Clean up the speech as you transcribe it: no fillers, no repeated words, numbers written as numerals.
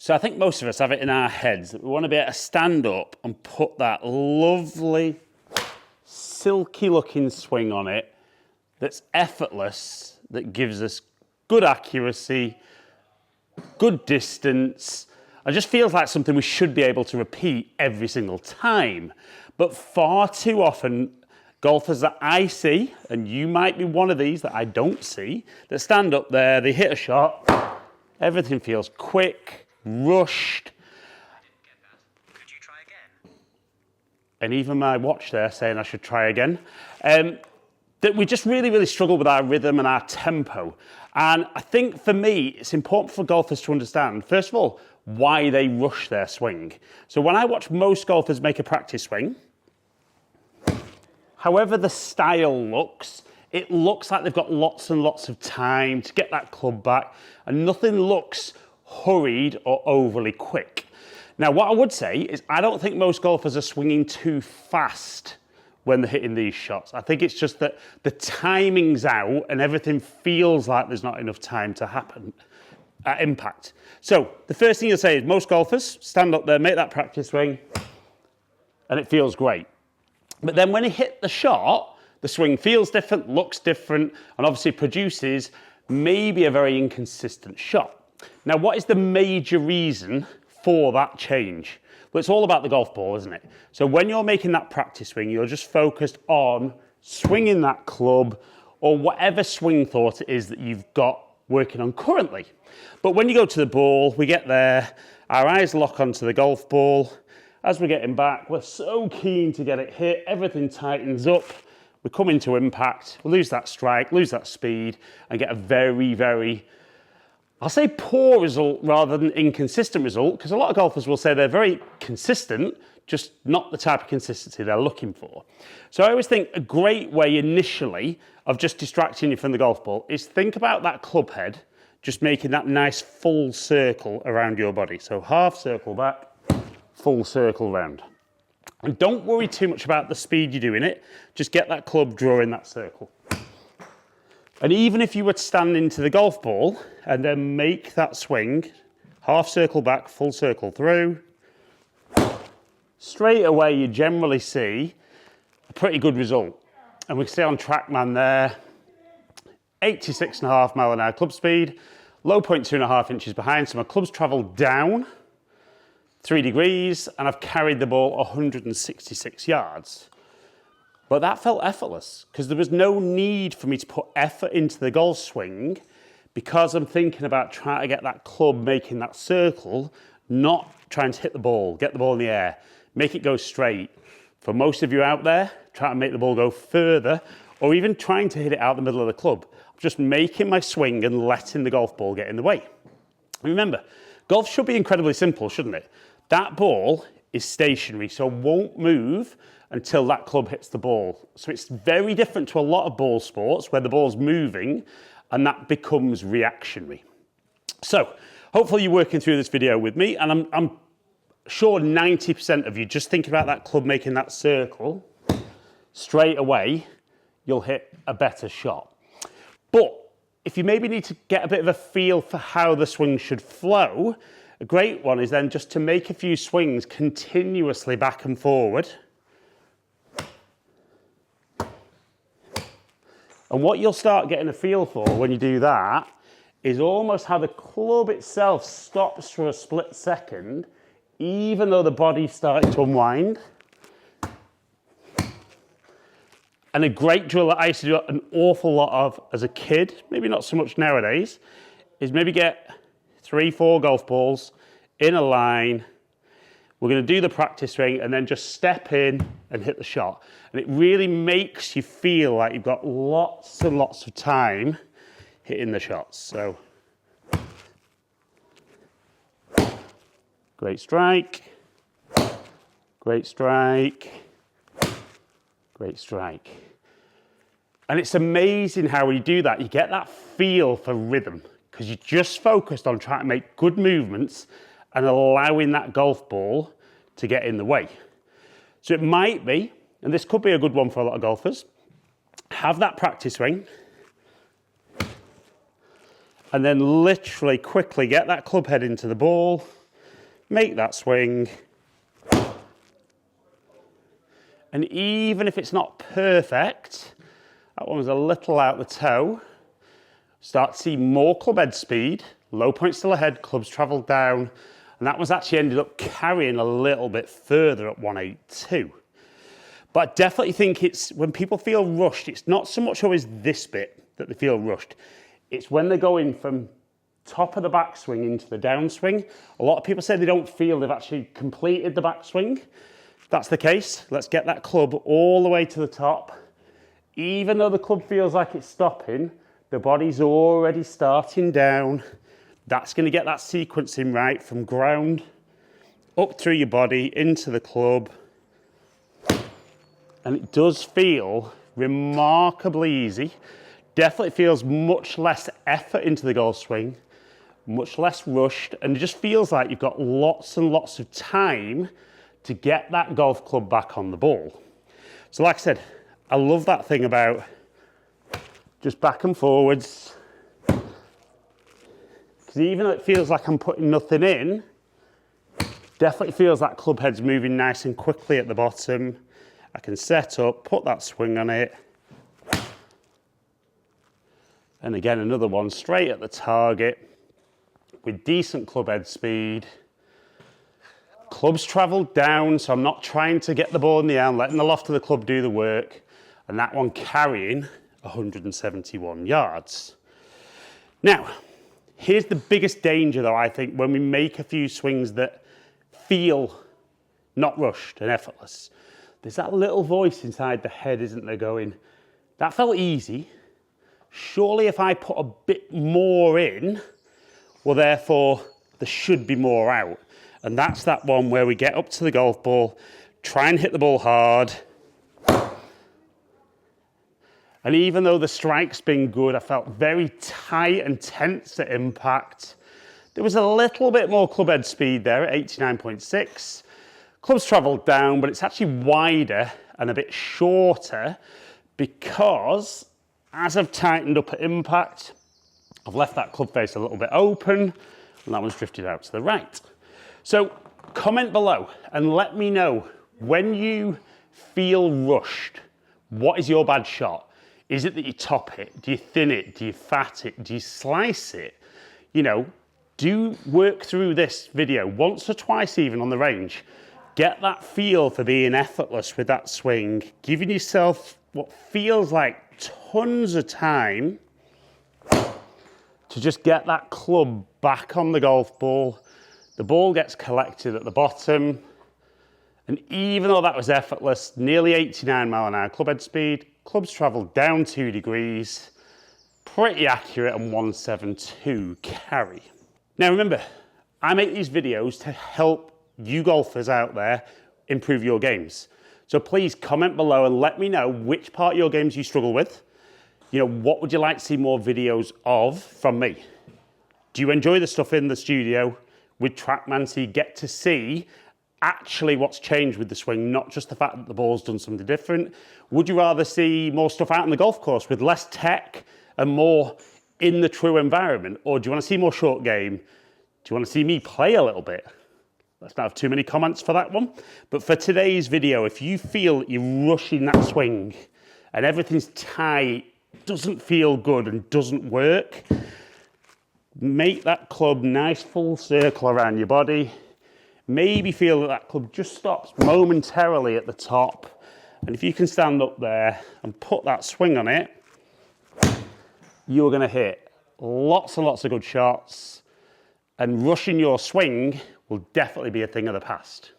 So I think most of us have it in our heads that we want to be able to stand up and put that lovely, silky looking swing on it that's effortless, that gives us good accuracy, good distance. It just feels like something we should be able to repeat every single time. But far too often, golfers that I see, and you might be one of these that I don't see, that stand up there, they hit a shot, everything feels quick, rushed. Could you try again? And even my watch there saying I should try again. That we just really struggle with our rhythm and our tempo. And I think for me, it's important for golfers to understand, first of all, why they rush their swing. So when I watch most golfers make a practice swing, however the style looks, it looks like they've got lots and lots of time to get that club back, and nothing looks hurried or overly quick. Now, what I would say is I don't think most golfers are swinging too fast when they're hitting these shots. I think it's just that the timing's out and everything feels like there's not enough time to happen at impact. So the first thing you'll say is most golfers stand up there, make that practice swing, and it feels great. But then when you hit the shot, the swing feels different, looks different, and obviously produces maybe a very inconsistent shot. Now, what is the major reason for that change? Well, it's all about the golf ball, isn't it? So when you're making that practice swing, you're just focused on swinging that club or whatever swing thought it is that you've got working on currently. But when you go to the ball, we get there, our eyes lock onto the golf ball. As we're getting back, we're so keen to get it hit, everything tightens up, we come into impact, we lose that strike, lose that speed, and get a very, I'll say poor result rather than inconsistent result, because a lot of golfers will say they're very consistent, just not the type of consistency they're looking for. So I always think a great way initially of just distracting you from the golf ball is think about that club head, just making that nice full circle around your body. So half circle back, full circle round. And don't worry too much about the speed you're doing it, just get that club drawing that circle. And even if you were to stand into the golf ball and then make that swing, half circle back, full circle through, straight away you generally see a pretty good result. And we stay on TrackMan there, 86.5 mile an hour club speed, low point 2.5 inches behind, so my club's travelled down 3 degrees and I've carried the ball 166 yards. But that felt effortless because there was no need for me to put effort into the golf swing because I'm thinking about trying to get that club making that circle, not trying to hit the ball, get the ball in the air, make it go straight. For most of you out there, trying to make the ball go further or even trying to hit it out the middle of the club. I'm just making my swing and letting the golf ball get in the way. Remember, golf should be incredibly simple, shouldn't it? That ball is stationary, so it won't move until that club hits the ball. So it's very different to a lot of ball sports where the ball's moving and that becomes reactionary. So hopefully you're working through this video with me, and I'm sure 90% of you just think about that club making that circle, straight away you'll hit a better shot. But if you maybe need to get a bit of a feel for how the swing should flow, a great one is then just to make a few swings continuously back and forward. And what you'll start getting a feel for when you do that is almost how the club itself stops for a split second, even though the body's starting to unwind. And a great drill that I used to do an awful lot of as a kid, maybe not so much nowadays, is maybe get 3-4 golf balls in a line. We're going to do the practice swing and then just step in and hit the shot. And it really makes you feel like you've got lots and lots of time hitting the shots. So, great strike, great strike, great strike. And it's amazing how when you do that, you get that feel for rhythm because you're just focused on trying to make good movements and allowing that golf ball to get in the way. So it might be, and this could be a good one for a lot of golfers, have that practice swing and then literally quickly get that club head into the ball, make that swing. And even if it's not perfect, that one was a little out the toe, start to see more club head speed, low point still ahead, clubs travelled down, and that one's actually ended up carrying a little bit further at 182. But I definitely think it's, when people feel rushed, it's not so much always this bit that they feel rushed. It's when they're going from top of the backswing into the downswing. A lot of people say they don't feel they've actually completed the backswing. If that's the case, let's get that club all the way to the top. Even though the club feels like it's stopping, the body's already starting down. That's going to get that sequencing right from ground up through your body into the club. And it does feel remarkably easy. Definitely feels much less effort into the golf swing, much less rushed, and it just feels like you've got lots and lots of time to get that golf club back on the ball. So like I said, I love that thing about just back and forwards. Because even though it feels like I'm putting nothing in, definitely feels that club head's moving nice and quickly at the bottom. I can set up, put that swing on it. And again, another one straight at the target with decent club head speed. Club's travelled down, so I'm not trying to get the ball in the air, I'm letting the loft of the club do the work. And that one carrying 171 yards. Now, here's the biggest danger though, I think, when we make a few swings that feel not rushed and effortless. There's that little voice inside the head, isn't there, going, that felt easy. Surely if I put a bit more in, well, therefore, there should be more out. And that's that one where we get up to the golf ball, try and hit the ball hard. And even though the strike's been good, I felt very tight and tense at impact. There was a little bit more club head speed there at 89.6. Club's travelled down, but it's actually wider and a bit shorter because as I've tightened up at impact, I've left that club face a little bit open and that one's drifted out to the right. So comment below and let me know when you feel rushed, what is your bad shot? Is it that you top it? Do you thin it? Do you fat it? Do you slice it? You know, do work through this video once or twice even on the range. Get that feel for being effortless with that swing, giving yourself what feels like tons of time to just get that club back on the golf ball. The ball gets collected at the bottom. And even though that was effortless, nearly 89 mile an hour club head speed, clubs travelled down 2 degrees, pretty accurate and 172 carry. Now remember, I make these videos to help you golfers out there improve your games. So please comment below and let me know which part of your games you struggle with. You know, what would you like to see more videos of from me? Do you enjoy the stuff in the studio with TrackMan so you get to see actually what's changed with the swing, not just the fact that the ball's done something different? Would you rather see more stuff out on the golf course with less tech and more in the true environment? Or do you want to see more short game? Do you want to see me play a little bit? Let's not have too many comments for that one. But for today's video, if you feel you're rushing that swing and everything's tight, doesn't feel good and doesn't work, make that club nice full circle around your body. Maybe feel that that club just stops momentarily at the top. And if you can stand up there and put that swing on it, you're going to hit lots and lots of good shots. And rushing your swing will definitely be a thing of the past.